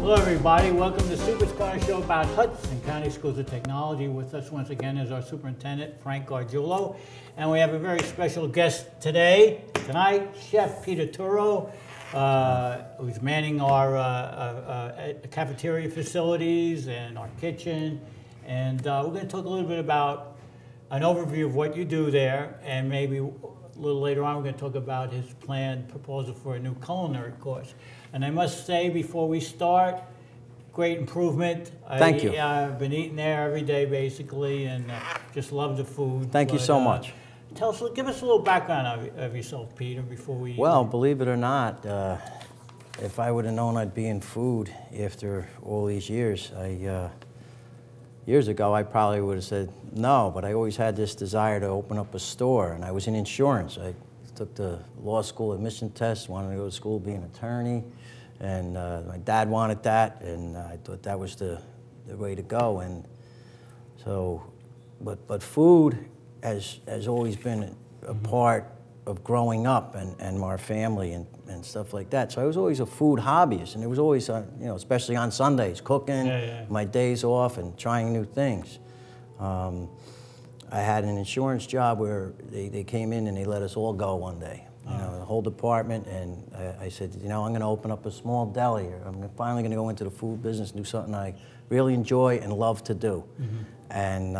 Hello everybody, welcome to Super's Corner Show about Hudson County Schools of Technology. With us once again is our Superintendent, Frank Gargiulo. And we have a very special guest tonight, Chef Peter Turro, who's manning our cafeteria facilities and our kitchen. And we're going to talk a little bit about an overview of what you do there, and maybe a little later on we're going to talk about his planned proposal for a new culinary course. And I must say before we start, great improvement. Thank you. I've been eating there every day basically, and just love the food. Thank you so much. Tell us, give us a little background of yourself, Peter, before we... Well, believe it or not, if I would have known I'd be in food after all these years, years ago I probably would have said no, but I always had this desire to open up a store, and I was in insurance. I took the law school admission test, wanted to go to school, be an attorney, and my dad wanted that, and I thought that was the way to go. And so, but food has always been a part of growing up and our family and stuff like that. So I was always a food hobbyist, and it was always, you know, especially on Sundays, cooking, my days off, and trying new things. I had an insurance job where they came in and they let us all go one day, you know, the whole department, and I said, you know, I'm going to open up a small deli, or I'm finally going to go into the food business and do something I really enjoy and love to do. And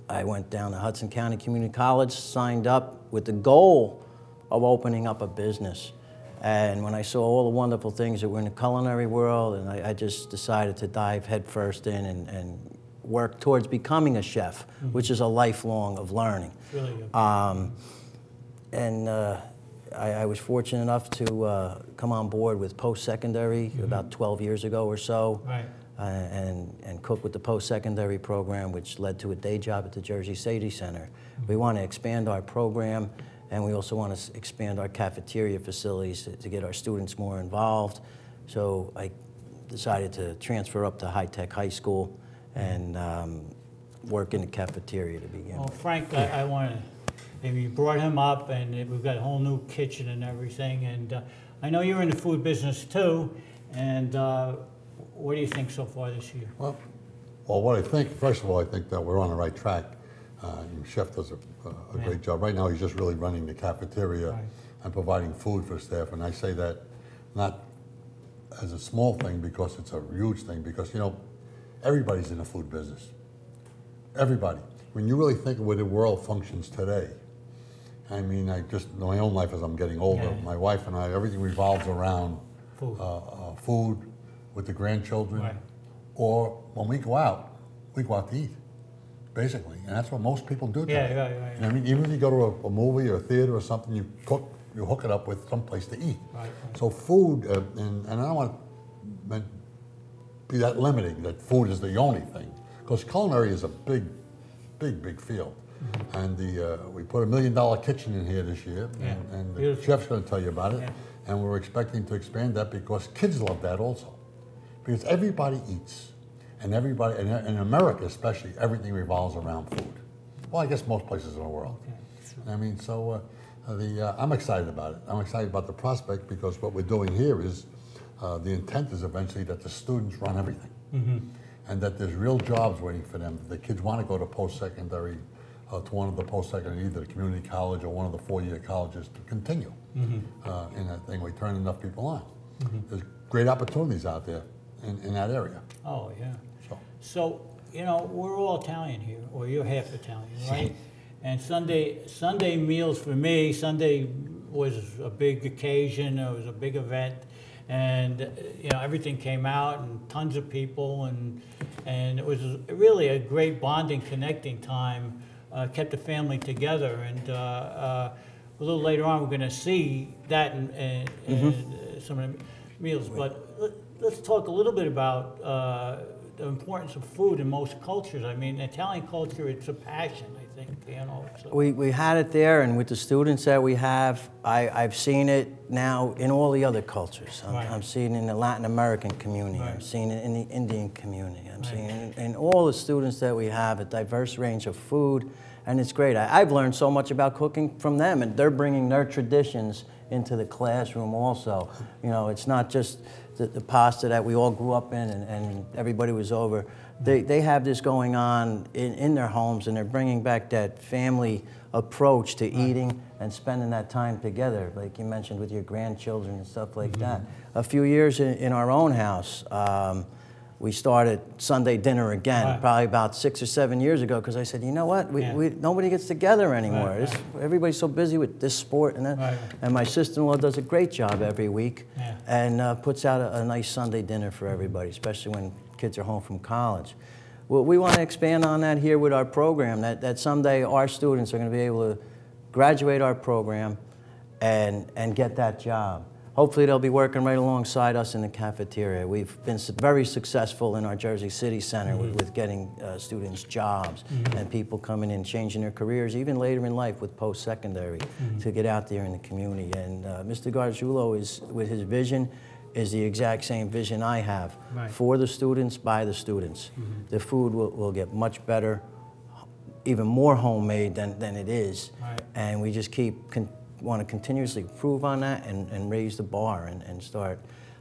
I went down to Hudson County Community College, signed up with the goal of opening up a business. And when I saw all the wonderful things that were in the culinary world, and I just decided to dive headfirst in and work towards becoming a chef, which is a lifelong of learning. Really good. I was fortunate enough to come on board with post-secondary about 12 years ago or so. Right. And cook with the post-secondary program, which led to a day job at the Jersey Safety Center. We want to expand our program, and we also want to expand our cafeteria facilities to get our students more involved. So I decided to transfer up to high-tech high school and work in the cafeteria to begin Well, with. Frank, I want to, maybe you brought him up, and we've got a whole new kitchen and everything, and I know you're in the food business too, and what do you think so far this year? Well, what I think, first of all, I think that we're on the right track. Chef does a great job. Right now, he's just really running the cafeteria and providing food for staff. And I say that not as a small thing because it's a huge thing, because, you know, everybody's in the food business. Everybody. When you really think of where the world functions today, I mean, I just, in my own life as I'm getting older, my wife and I, everything revolves around food with the grandchildren, or when we go out to eat, basically, and that's what most people do today. You know, I mean, even if you go to a movie or a theater or something, you cook, you hook it up with some place to eat. So food, and I don't want to be that limiting that food is the only thing, because culinary is a big field. And we put $1 million kitchen in here this year, and the chef's going to tell you about it, and we're expecting to expand that because kids love that also. Because everybody eats, and everybody, and in America especially, everything revolves around food. Well, I guess most places in the world. I mean, so I'm excited about it. I'm excited about the prospect, because what we're doing here is, the intent is eventually that the students run everything. And that there's real jobs waiting for them. The kids want to go to post-secondary, to one of the post-secondary, either the community college or one of the four-year colleges to continue in that thing. We turn enough people on. There's great opportunities out there in that area. Oh, yeah. So, you know, we're all Italian here, or you're half Italian, right? And Sunday meals for me, Sunday was a big occasion, it was a big event, and, you know, everything came out, and tons of people, and it was really a great bonding, connecting time, kept the family together, and a little later on we're going to see that in some of the meals, but let's talk a little bit about the importance of food in most cultures. I mean, Italian culture, it's a passion, I think, you know. So. We had it there, and with the students that we have, I've seen it now in all the other cultures. I'm seeing it in the Latin American community. I'm seeing it in the Indian community. I'm seeing it in all the students that we have, a diverse range of food, and it's great. I've learned so much about cooking from them, and they're bringing their traditions into the classroom also. You know, it's not just the pasta that we all grew up in and everybody was over. They have this going on in their homes, and they're bringing back that family approach to eating and spending that time together, like you mentioned with your grandchildren and stuff like that. A few years in our own house, we started Sunday dinner again, probably about 6 or 7 years ago, because I said, you know what, nobody gets together anymore. Everybody's so busy with this sport and that. And my sister-in-law does a great job every week and puts out a nice Sunday dinner for everybody, especially when kids are home from college. Well, we want to expand on that here with our program, that someday our students are going to be able to graduate our program and get that job. Hopefully they'll be working right alongside us in the cafeteria. We've been very successful in our Jersey City Center with getting students jobs and people coming in, changing their careers, even later in life with post-secondary, to get out there in the community. And Mr. Gargiulo, with his vision, is the exact same vision I have. For the students, by the students. The food will get much better, even more homemade than it is. And we just want to continuously improve on that and raise the bar and start.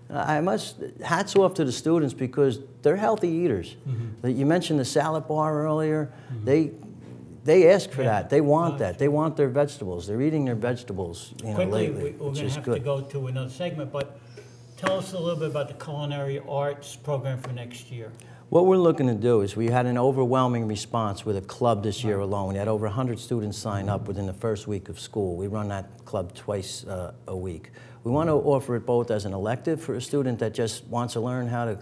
Hats off to the students, because they're healthy eaters. You mentioned the salad bar earlier. They ask for that. They want that. They want their vegetables. They're eating their vegetables, Quickly, lately, we're which going is to have good. to go to another segment, but tell us a little bit about the culinary arts program for next year. What we're looking to do is, we had an overwhelming response with a club this year alone. We had over 100 students sign up within the first week of school. We run that club twice a week. We want to offer it both as an elective for a student that just wants to learn how to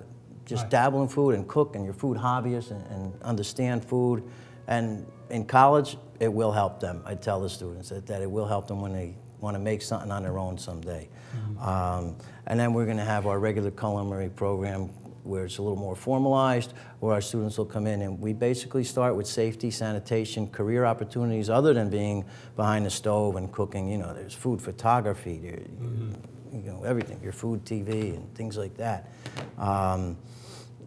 just dabble in food and cook, and your food hobbyist and understand food. And in college, it will help them. I tell the students that it will help them when they want to make something on their own someday. And then we're going to have our regular culinary program, where it's a little more formalized, where our students will come in, and we basically start with safety, sanitation, career opportunities other than being behind the stove and cooking. You know, there's food photography, you know, everything, your food TV and things like that.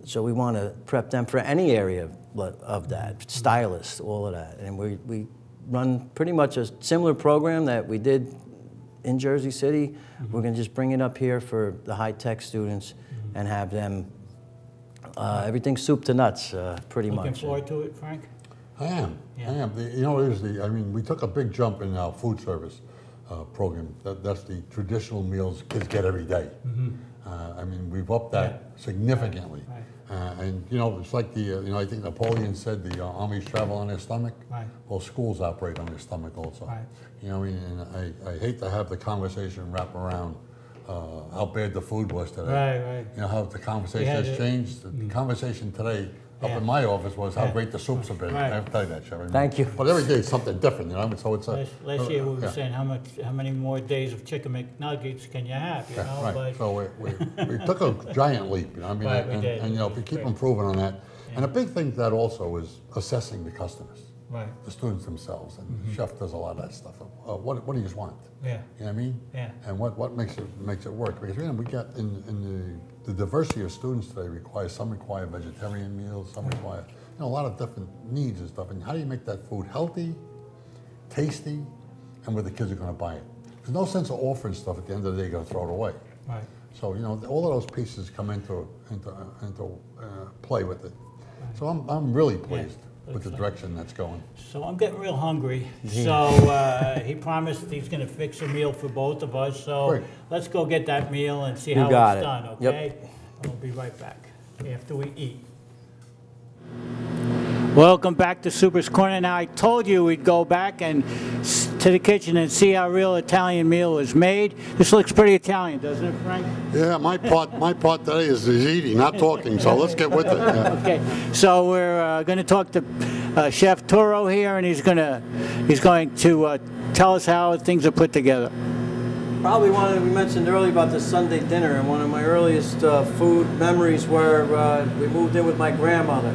So we want to prep them for any area of that, stylists, all of that. And we run pretty much a similar program that we did in Jersey City. We're going to just bring it up here for the high-tech students and have them everything soup to nuts, pretty much. Looking forward to it, Frank? I am. You know, I mean, we took a big jump in our food service program. That's the traditional meals kids get every day. I mean, we've upped that significantly. And, you know, it's like you know, I think Napoleon said the armies travel on their stomach. Well, schools operate on their stomach also. You know, I mean, and I hate to have the conversation wrap around how bad the food was today. You know, how the conversation has changed. The conversation today up in my office was how great the soups have been. I have to tell you that, Sheriff. Thank you. But every day is something different, you know. So it's last year we were saying how many more days of chicken McNuggets can you have, you know? But so we took a giant leap, you know. I mean, and you know, if we keep improving on that. And a big thing that also is assessing the customers. The students themselves, and the chef does a lot of that stuff. What do you just want? You know what I mean? And what makes it work? Because, you know, we got in the diversity of students today some require vegetarian meals, some require, you know, a lot of different needs and stuff. And how do you make that food healthy, tasty, and where the kids are going to buy it? There's no sense of offering stuff at the end of the day you're going to throw it away. So, you know, all of those pieces come into play with it. So I'm really pleased with the direction that's going. So I'm getting real hungry. So he promised he's going to fix a meal for both of us. So let's go get that meal and see how it's done, okay? I'll be right back after we eat. Welcome back to Super's Corner. Now, I told you we'd go back and to the kitchen and see how real Italian meal is made. This looks pretty Italian, doesn't it, Frank? Yeah, my part today is eating, not talking. So let's get with it. Okay, so we're going to talk to Chef Turro here, and he's going to tell us how things are put together. Probably we mentioned earlier about the Sunday dinner, and one of my earliest food memories were we moved in with my grandmother.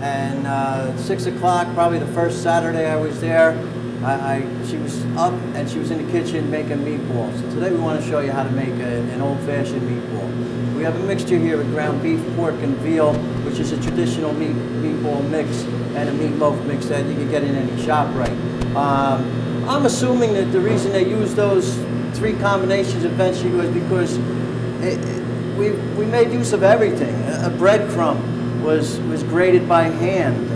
And 6 o'clock, probably the first Saturday I was there, she was up and she was in the kitchen making meatballs. So today we want to show you how to make an old-fashioned meatball. We have a mixture here of ground beef, pork, and veal, which is a traditional meatball mix, and a meatloaf mix that you can get in any shop right. I'm assuming that the reason they used those three combinations eventually was because we made use of everything. A breadcrumb was grated by hand.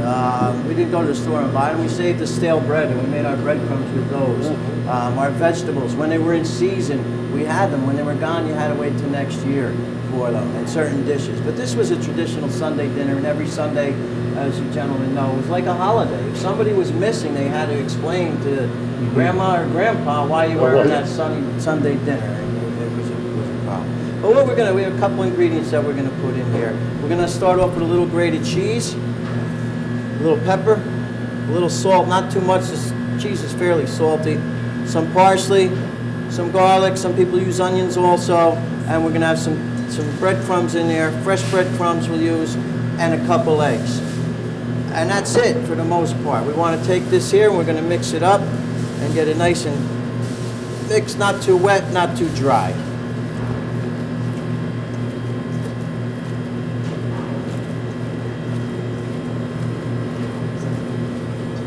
We didn't go to the store and buy them. We saved the stale bread and we made our breadcrumbs with those. Our vegetables, when they were in season, we had them. When they were gone, you had to wait till next year for them and certain dishes. But this was a traditional Sunday dinner, and every Sunday, as you gentlemen know, was like a holiday. If somebody was missing, they had to explain to grandma or grandpa why you weren't on that Sunday dinner. It was a problem. But what we have a couple ingredients that we're gonna put in here. We're gonna start off with a little grated cheese, a little pepper, a little salt, not too much. This cheese is fairly salty. Some parsley, some garlic. Some people use onions also, and we're gonna have some breadcrumbs in there. Fresh breadcrumbs we'll use, and a couple eggs. And that's it for the most part. We want to take this here and we're going to mix it up and get it nice and mixed, not too wet, not too dry.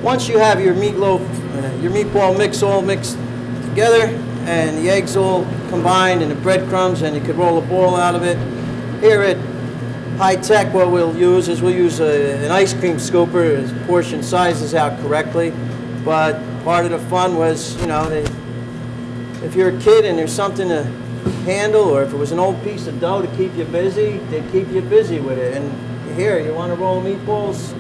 Once you have your meatball mix all mixed together and the eggs all combined and the breadcrumbs, and you could roll a ball out of it, here at High Tech, what we'll use is an ice cream scooper. Its portion sizes out correctly, but part of the fun was, you know, if you're a kid and there's something to handle, or if it was an old piece of dough to keep you busy, they'd keep you busy with it. And here, you want to roll meatballs,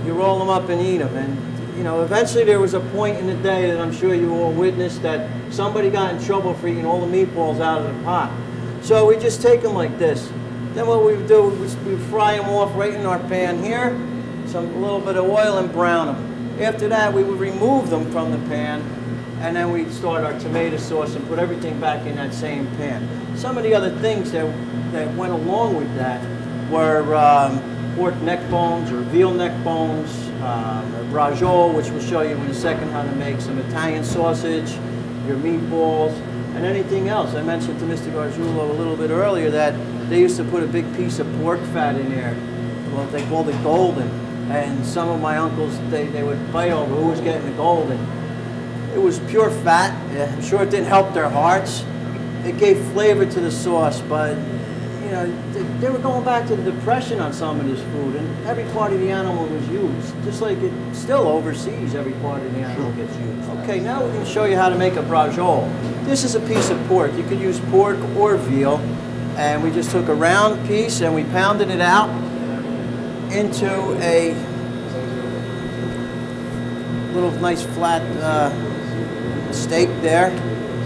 you roll them up and eat them. And you know, eventually there was a point in the day that I'm sure you all witnessed that somebody got in trouble for eating all the meatballs out of the pot. So we just take them like this. Then what we do is we fry them off right in our pan here, a little bit of oil, and brown them. After that, we would remove them from the pan, and then we'd start our tomato sauce and put everything back in that same pan. Some of the other things that went along with that were pork neck bones or veal neck bones, braciole, which we'll show you in a second how to make, some Italian sausage, your meatballs, and anything else. I mentioned to Mr. Gargiulo a little bit earlier that they used to put a big piece of pork fat in there. Well, they called it golden. And some of my uncles, they would fight over who was getting the golden. It was pure fat. I'm sure it didn't help their hearts. It gave flavor to the sauce, but you know, they were going back to the Depression on some of this food, and every part of the animal was used. Just like it still overseas, every part of the animal gets used. Okay, now we're going to show you how to make a braciole. This is a piece of pork. You could use pork or veal. And we just took a round piece and we pounded it out into a little nice flat steak there.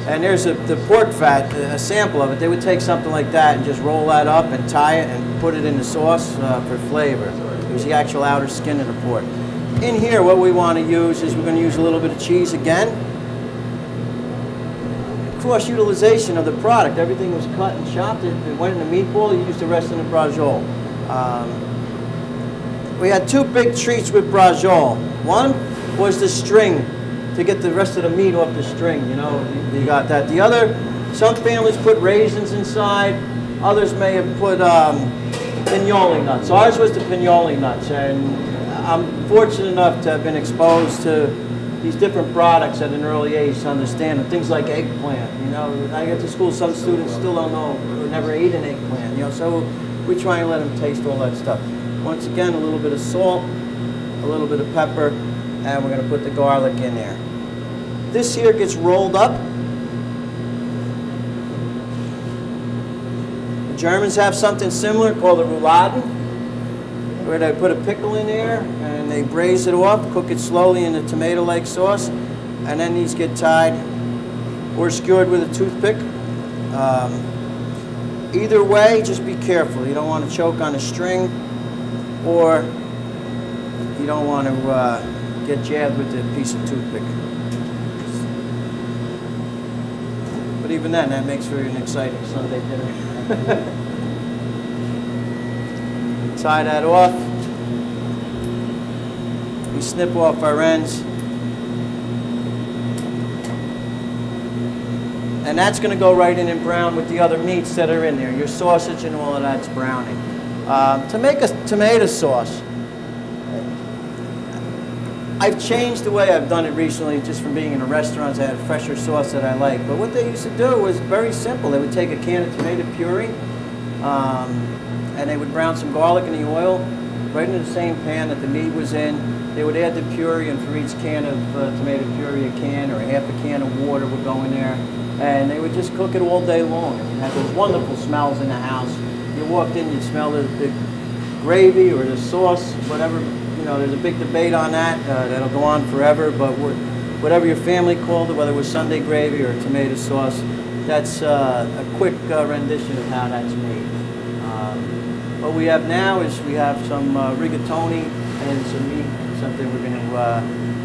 And there's the pork fat, a sample of it. They would take something like that and just roll that up and tie it and put it in the sauce for flavor. It was the actual outer skin of the pork. In here, what we want to use is we're going to use a little bit of cheese again. Cross utilization of the product. Everything was cut and chopped. It went in the meatball. You used the rest in the braciole. We had two big treats with braciole. One was the string, to get the rest of the meat off the string. You know, you got that. The other, some families put raisins inside. Others may have put pinoli nuts. Ours was the pinoli nuts, and I'm fortunate enough to have been exposed to these different products at an early age to understand them. Things like eggplant. You know, I get to school, some students still don't know or never ate an eggplant. You know, so we try and let them taste all that stuff. Once again, a little bit of salt, a little bit of pepper, and we're going to put the garlic in there. This here gets rolled up. The Germans have something similar called a rouladen, where they put a pickle in there and they braise it off, cook it slowly in the tomato-like sauce, and then these get tied or skewered with a toothpick. Either way, just be careful. You don't want to choke on a string, or you don't want to get jabbed with a piece of toothpick. But even then, that makes for an exciting Sunday dinner. Tie that off. We snip off our ends. And that's going to go right in and brown with the other meats that are in there. Your sausage and all of that's browning. To make a tomato sauce, I've changed the way I've done it recently just from being in the restaurants. I had fresher sauce that I like. But what they used to do was very simple. They would take a can of tomato puree, And they would brown some garlic in the oil right into the same pan that the meat was in. They would add the puree, and for each can of tomato puree, a can or a half a can of water would go in there. And they would just cook it all day long. And you had those wonderful smells in the house. You walked in, you'd smell the gravy or the sauce, whatever. You know, there's a big debate on that. That'll go on forever, but whatever your family called it, whether it was Sunday gravy or tomato sauce, that's a quick rendition of how that's made. What we have now is we have some rigatoni and some meat, something we're going to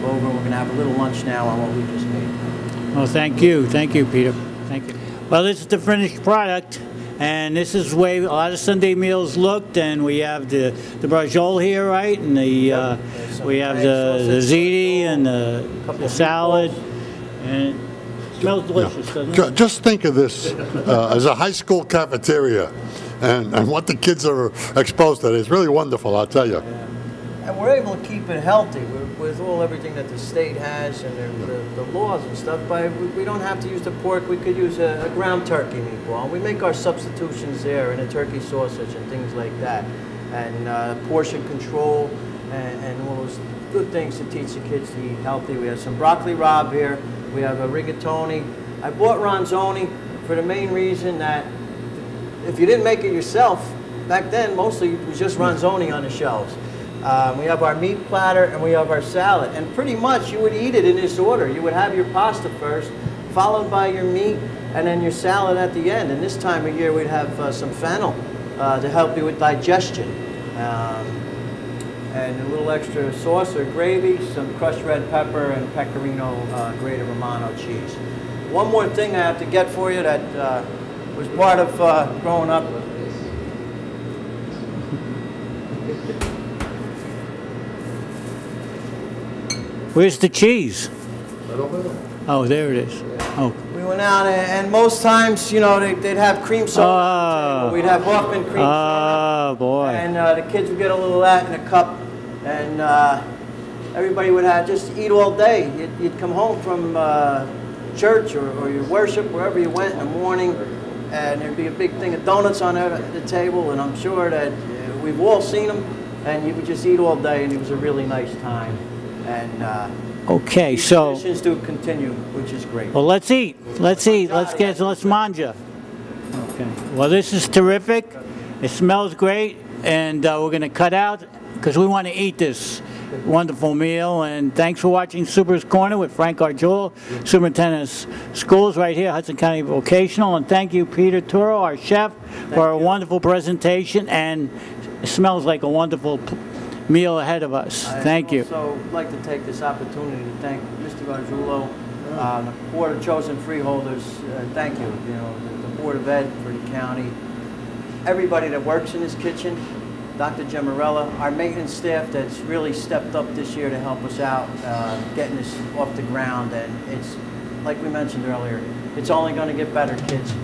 go over. We're going to have a little lunch now on what we just made. Well, thank you, Peter. Thank you. Well, this is the finished product, and this is the way a lot of Sunday meals looked. And we have the brajol here, right? And the we have the ziti and the salad, and it smells delicious, doesn't it? Just think of this as a high school cafeteria, and what the kids are exposed to. It's really wonderful, I'll tell you. And we're able to keep it healthy with everything that the state has and the laws and stuff. But we don't have to use the pork. We could use a ground turkey meatball. We make our substitutions there, and a turkey sausage and things like that, and portion control and all those good things to teach the kids to eat healthy. We have some broccoli rabe here. We have a rigatoni. I bought ronzoni for the main reason that if you didn't make it yourself, back then mostly it was just ronzoni on the shelves. We have our meat platter and we have our salad, and pretty much you would eat it in this order. You would have your pasta first, followed by your meat, and then your salad at the end. And this time of year we'd have some fennel to help you with digestion. And a little extra sauce or gravy, some crushed red pepper, and pecorino grated Romano cheese. One more thing I have to get for you that was part of growing up. Where's the cheese? Oh, there it is. Oh. We went out, and most times, you know, they'd have cream soda on the table. We'd have Hoffman cream soda. Oh, boy. And the kids would get a little of that in a cup, and everybody would just eat all day. You'd come home from church or your worship, wherever you went in the morning, and there'd be a big thing of donuts on the table, and I'm sure that we've all seen them, and you would just eat all day, and it was a really nice time. And okay, so traditions do continue, which is great. well, let's eat. Let's manja. Okay. Well, this is terrific. It smells great, and we're going to cut out because we want to eat this wonderful meal. And thanks for watching Super's Corner with Frank Arjula, Superintendent of Schools right here, Hudson County Vocational. And thank you, Peter Turro, our chef, for a wonderful presentation. And it smells like a wonderful meal ahead of us. Thank you. I'd also like to take this opportunity to thank Mr. Arjulo, the Board of Chosen Freeholders. Thank you. You know, the Board of Ed for the county, everybody that works in this kitchen, Dr. Gemarella, our maintenance staff that's really stepped up this year to help us out, getting this off the ground. And it's, like we mentioned earlier, it's only going to get better, kids.